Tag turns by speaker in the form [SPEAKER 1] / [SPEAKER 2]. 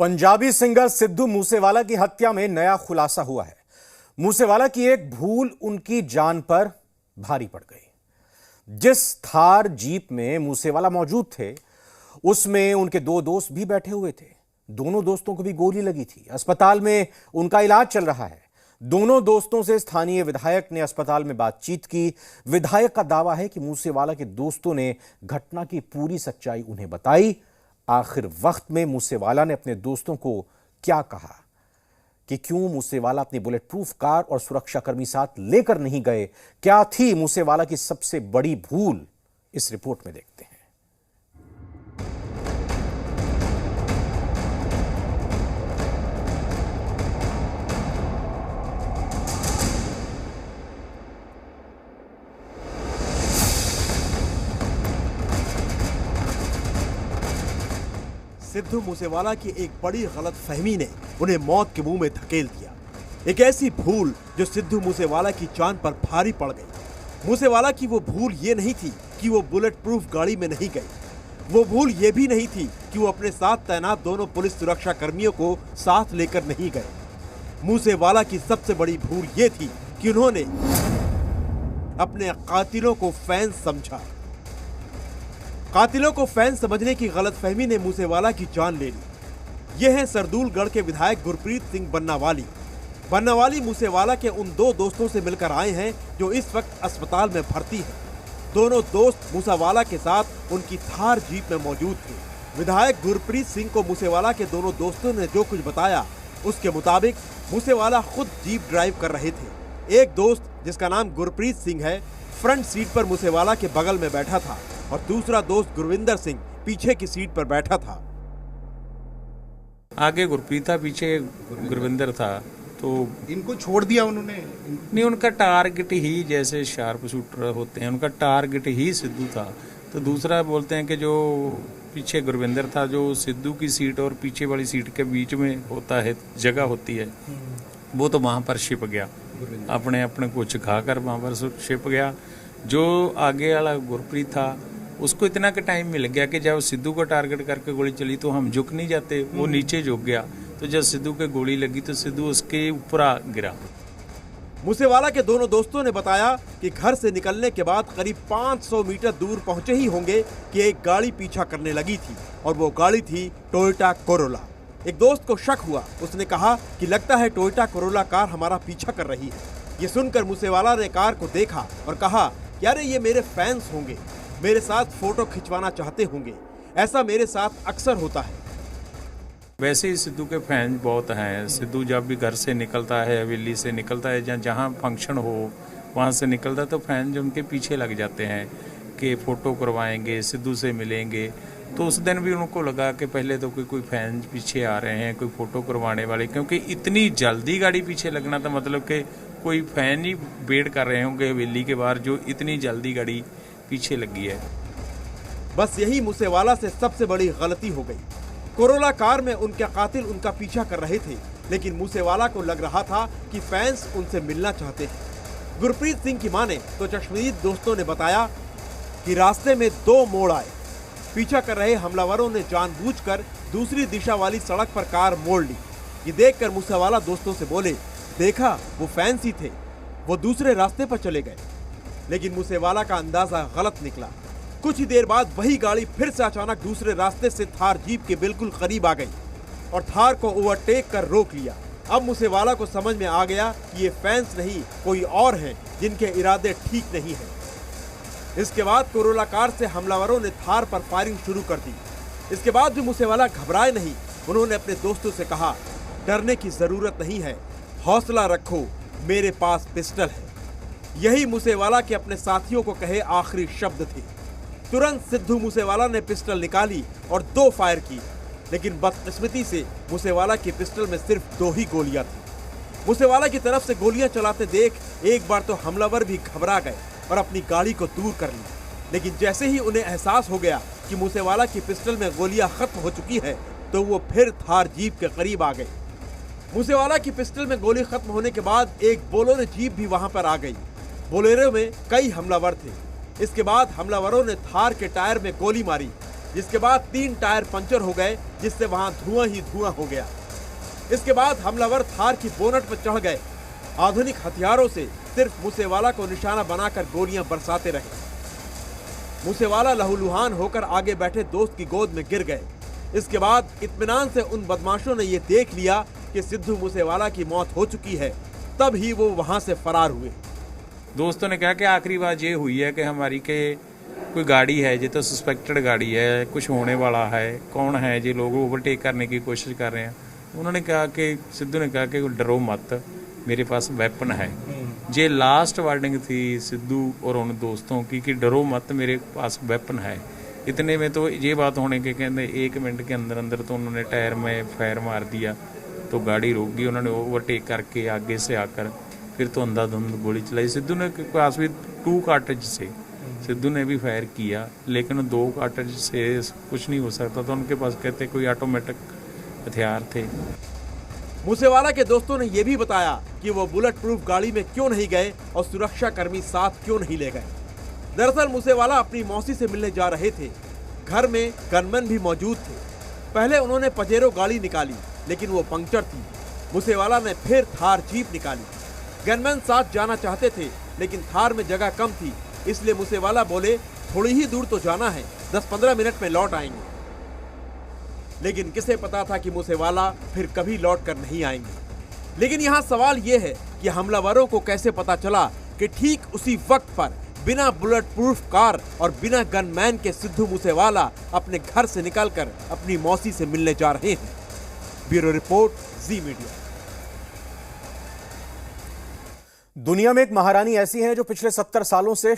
[SPEAKER 1] Punjabi singer Sidhu Moosewala की हत्या में नया खुलासा हुआ है। मूसेवाला की एक भूल उनकी जान पर भारी पड़ गई। जिस थार जीप में मूसेवाला मौजूद थे, उसमें उनके दो दोस्त भी बैठे हुए थे। दोनों दोस्तों को भी गोली लगी थी। अस्पताल में उनका इलाज चल रहा है। दोनों दोस्तों से स्थानीय विधायक ने अस्पताल में बातचीत की। विधायक का दावा है कि मूसेवाला के दोस्तों ने घटना की पूरी सच्चाई उन्हें बताई। आखिर वक्त में मूसेवाला ने अपने दोस्तों को क्या कहा, कि क्यों मूसेवाला अपनी बुलेट प्रूफ कार और सुरक्षाकर्मी साथ लेकर नहीं गए, क्या थी मूसेवाला की सबसे बड़ी भूल, इस रिपोर्ट में देखते हैं।
[SPEAKER 2] सिद्धू मूसेवाला की एक बड़ी गलतफहमी ने उन्हें मौत के मुंह में धकेल दिया। एक ऐसी भूल जो सिद्धू मूसेवाला की जान पर भारी पड़ गई। मूसेवाला की वो भूल ये नहीं थी कि वो बुलेट प्रूफ गाड़ी में नहीं गए। वो भूल ये भी नहीं थी कि वो अपने साथ तैनात दोनों पुलिस सुरक्षा कर्मियों को साथ लेकर नहीं गए। मूसेवाला की सबसे बड़ी भूल ये थी कि उन्होंने अपने कातिलों को फैंस समझा। कातिलों को फैन समझने की गलतफहमी ने मूसेवाला की जान ले ली। ये हैं सरदूलगढ़ के विधायक गुरप्रीत सिंह बन्नावाली। बन्नावाली मूसेवाला के उन दो दोस्तों से मिलकर आए हैं जो इस वक्त अस्पताल में भर्ती हैं। दोनों दोस्त मूसेवाला के साथ उनकी थार जीप में मौजूद थे। विधायक गुरप्रीत सिंह को मूसेवाला के दोनों दोस्तों ने जो कुछ बताया, उसके मुताबिक मूसेवाला खुद जीप ड्राइव कर रहे थे। एक दोस्त, जिसका नाम गुरप्रीत सिंह है, फ्रंट सीट पर मूसेवाला के बगल में बैठा था और दूसरा दोस्त गुरविंदर सिंह पीछे की सीट पर बैठा था।
[SPEAKER 3] आगे गुरप्रीत था, पीछे गुरविंदर था। तो
[SPEAKER 4] इनको छोड़ दिया उन्होंने?
[SPEAKER 3] नहीं, उनका टारगेट ही, जैसे शार्प शूटर होते हैं, उनका टारगेट ही सिद्धू था। तो दूसरा बोलते हैं कि जो पीछे गुरविंदर था, जो सिद्धू की सीट और पीछे वाली सीट के बीच में होता है, जगह होती है, वो तो वहां पर छिप गया, अपने अपने को छिपा कर वहां पर छिप गया। जो आगे वाला गुरप्रीत था, उसको इतना का टाइम मिल गया कि जब सिद्धू को टारगेट करके गोली चली तो हम झुक नहीं जाते, वो नीचे झुक गया। तो जब सिद्धू के गोली लगी तो सिद्धू उसके ऊपर आ गिरा।
[SPEAKER 2] मूसेवाला के दोनों दोस्तों ने बताया कि घर से निकलने के बाद करीब 500 मीटर दूर पहुंचे ही होंगे कि एक गाड़ी पीछा करने लगी थी और वो गाड़ी थी टोयोटा कोरोला। एक दोस्त को शक हुआ। उसने कहा कि लगता है टोयोटा कोरोला कार हमारा पीछा कर रही है। ये सुनकर मूसेवाला ने कार को देखा और कहा, यार ये मेरे फैंस होंगे, मेरे साथ फोटो खिंचवाना चाहते होंगे, ऐसा मेरे साथ अक्सर होता है।
[SPEAKER 3] वैसे ही सिद्धू के फैन बहुत हैं। सिद्धू जब भी घर से निकलता है, हवेली से निकलता है, जहाँ फंक्शन हो वहाँ से निकलता है, तो फैन जो उनके पीछे लग जाते हैं कि फ़ोटो करवाएंगे, सिद्धू से मिलेंगे। तो उस दिन भी उनको लगा कि पहले तो कोई फैन पीछे आ रहे हैं, कोई फ़ोटो करवाने वाले, क्योंकि इतनी जल्दी गाड़ी पीछे लगना था, मतलब कि कोई फैन ही वेट कर रहे होंगे हवेली के बाहर, जो इतनी जल्दी गाड़ी पीछे लगी है।
[SPEAKER 2] बस यही मूसेवाला से सबसे बड़ी गलती हो गई। कोरोला कार में उनके कातिल उनका पीछा कर रहे थे, लेकिन मूसेवाला को लग रहा था कि फैंस उनसे मिलना चाहते हैं। गुरप्रीत सिंह की माने तो चश्मदीद दोस्तों ने बताया कि रास्ते में दो मोड़ आए। पीछा कर रहे हमलावरों ने जानबूझकर दूसरी दिशा वाली सड़क पर कार मोड़ ली। ये देखकर मूसेवाला दोस्तों से बोले, देखा वो फैंस ही थे, वो दूसरे रास्ते पर चले गए। लेकिन मूसेवाला का अंदाजा गलत निकला। कुछ ही देर बाद वही गाड़ी फिर से अचानक दूसरे रास्ते से थार जीप के बिल्कुल करीब आ गई और थार को ओवरटेक कर रोक लिया। अब मूसेवाला को समझ में आ गया कि ये फैंस नहीं, कोई और हैं जिनके इरादे ठीक नहीं हैं। इसके बाद कोरोला कार से हमलावरों ने थार पर फायरिंग शुरू कर दी। इसके बाद भी मूसेवाला घबराए नहीं। उन्होंने अपने दोस्तों से कहा, डरने की जरूरत नहीं है, हौसला रखो, मेरे पास पिस्टल है। यही मूसेवाला के अपने साथियों को कहे आखिरी शब्द थे। तुरंत सिद्धू मूसेवाला ने पिस्टल निकाली और 2 फायर की, लेकिन बदकिस्मती से मूसेवाला की पिस्टल में सिर्फ 2 ही गोलियां थी। मूसेवाला की तरफ से गोलियां चलाते देख एक बार तो हमलावर भी घबरा गए और अपनी गाड़ी को दूर कर ली। लेकिन जैसे ही उन्हें एहसास हो गया कि मूसेवाला की पिस्टल में गोलियां खत्म हो चुकी है, तो वो फिर थार जीप के करीब आ गए। मूसेवाला की पिस्टल में गोली खत्म होने के बाद एक बोलेरो जीप भी वहां पर आ गई। बोलेरो में कई हमलावर थे। इसके बाद हमलावरों ने थार के टायर में गोली मारी जिसके बाद 3 टायर पंचर हो गए, जिससे वहां धुआं ही धुआं हो गया। इसके बाद हमलावर थार की बोनट पर चढ़ गए। आधुनिक हथियारों से सिर्फ मूसेवाला को निशाना बनाकर गोलियां बरसाते रहे। मूसेवाला लहूलुहान होकर आगे बैठे दोस्त की गोद में गिर गए। इसके बाद इत्मीनान से उन बदमाशों ने यह देख लिया कि सिद्धू मूसेवाला की मौत हो चुकी है, तब ही वो वहां से फरार हुए।
[SPEAKER 3] दोस्तों ने कहा कि आखिरी बात ये हुई है कि हमारी के कोई गाड़ी है, ये तो सस्पेक्टेड गाड़ी है, कुछ होने वाला है, कौन है ये लोग ओवरटेक करने की कोशिश कर रहे हैं। उन्होंने कहा कि सिद्धू ने कहा कि डरो मत, मेरे पास वेपन है। ये लास्ट वार्निंग थी सिद्धू और उन दोस्तों की कि डरो मत, मेरे पास वेपन है। इतने में तो ये बात होने के कहते 1 मिनट के अंदर अंदर तो उन्होंने टायर में फायर मार दिया, तो गाड़ी रुक गई। उन्होंने ओवरटेक करके आगे से आकर फिर तो अंधाधुंध गोली चलाई। सिद्धू ने पास भी 2 कार्ट्रिज से सिद्धू ने भी फायर किया, लेकिन 2 कार्ट्रिज से कुछ नहीं हो सकता था। उनके पास कहते कोई ऑटोमेटिक हथियार थे।
[SPEAKER 2] मूसेवाला के दोस्तों ने यह भी बताया कि वो बुलेट प्रूफ गाड़ी में क्यों नहीं गए और सुरक्षा कर्मी साथ क्यों नहीं ले गए। दरअसल मूसेवाला अपनी मौसी से मिलने जा रहे थे। घर में गनमैन भी मौजूद थे। पहले उन्होंने पजेरो गाड़ी निकाली, लेकिन वो पंक्चर थी। मूसेवाला ने फिर थार जीप निकाली। गनमैन साथ जाना चाहते थे, लेकिन थार में जगह कम थी, इसलिए मूसेवाला बोले थोड़ी ही दूर तो जाना है, 10-15 मिनट में लौट आएंगे। लेकिन किसे पता था कि मूसेवाला फिर कभी लौट कर नहीं आएंगे। लेकिन यहाँ सवाल ये है कि हमलावरों को कैसे पता चला कि ठीक उसी वक्त पर बिना बुलेट प्रूफ कार और बिना गनमैन के सिद्धू मूसेवाला अपने घर से निकलकर अपनी मौसी से मिलने जा रहे हैं। ब्यूरो रिपोर्ट, जी मीडिया।
[SPEAKER 1] दुनिया में एक महारानी ऐसी हैं जो पिछले 70 सालों से